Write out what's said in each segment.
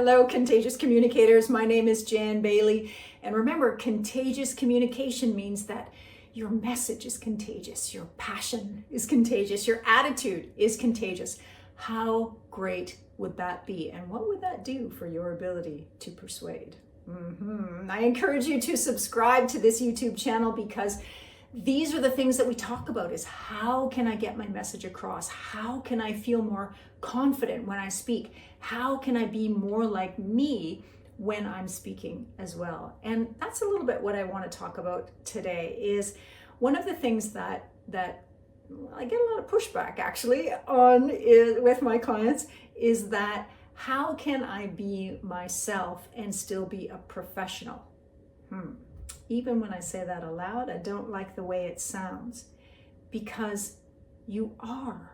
Hello, Contagious Communicators. My name is Jan Bailey. And remember, contagious communication means that your message is contagious, your passion is contagious, your attitude is contagious. How great would that be? And what would that do for your ability to persuade? I encourage you to subscribe to this YouTube channel because these are the things that we talk about is how can I get my message across? How can I feel more confident when I speak? How can I be more like me when I'm speaking as well? And that's a little bit what I want to talk about today is one of the things that I get a lot of pushback actually on with my clients is that how can I be myself and still be a professional? Even when I say that aloud, I don't like the way it sounds because you are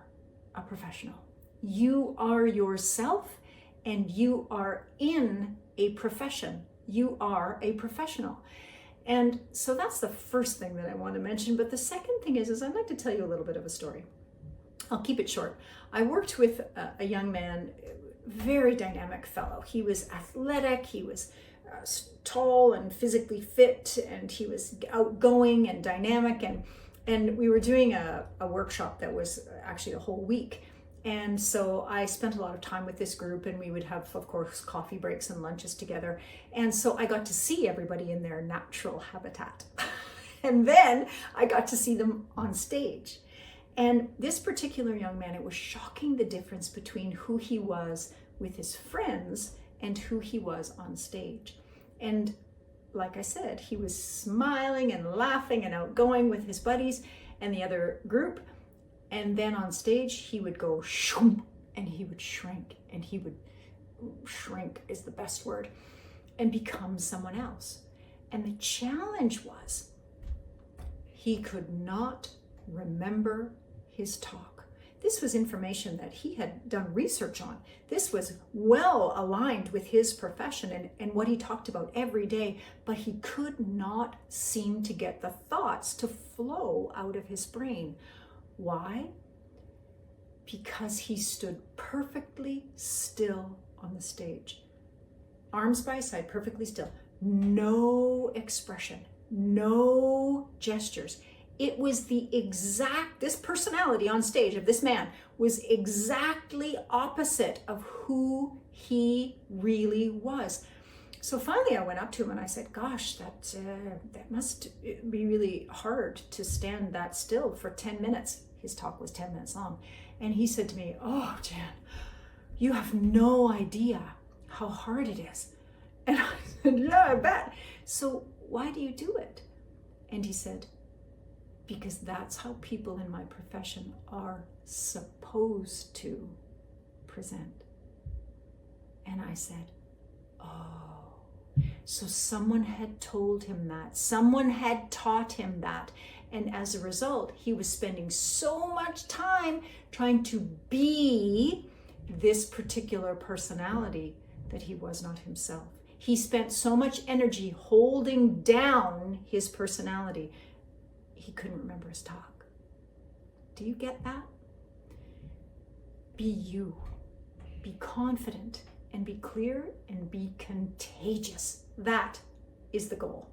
a professional. You are yourself and you are in a profession. You are a professional. And so that's the first thing that I want to mention. But the second thing is I'd like to tell you a little bit of a story. I'll keep it short. I worked with a young man, very dynamic fellow. He was athletic, he was tall and physically fit, and he was outgoing and dynamic, and we were doing a workshop that was actually a whole week. And so I spent a lot of time with this group, and we would have, of course, coffee breaks and lunches together. And so I got to see everybody in their natural habitat. And then I got to see them on stage. And this particular young man, it was shocking the difference between who he was with his friends and who he was on stage. And like I said, he was smiling and laughing and outgoing with his buddies and the other group. And then on stage, he would go shoom, and he would shrink, and he would shrink is the best word, and become someone else. And the challenge was he could not remember his talk. This was information that he had done research on. This was well aligned with his profession and what he talked about every day, but he could not seem to get the thoughts to flow out of his brain. Why? Because he stood perfectly still on the stage. Arms by his side, perfectly still. No expression, no gestures. It was this personality on stage of this man was exactly opposite of who he really was. So finally I went up to him and I said, gosh, that must be really hard to stand that still for 10 minutes. His talk was 10 minutes long. And he said to me, oh, Jan, you have no idea how hard it is. And I said, yeah, I bet. So why do you do it? And he said, because that's how people in my profession are supposed to present. And I said, oh, so someone had told him that. Someone had taught him that. And as a result, he was spending so much time trying to be this particular personality that he was not himself. He spent so much energy holding down his personality. He couldn't remember his talk. Do you get that? Be you. Be confident and be clear and be contagious. That is the goal.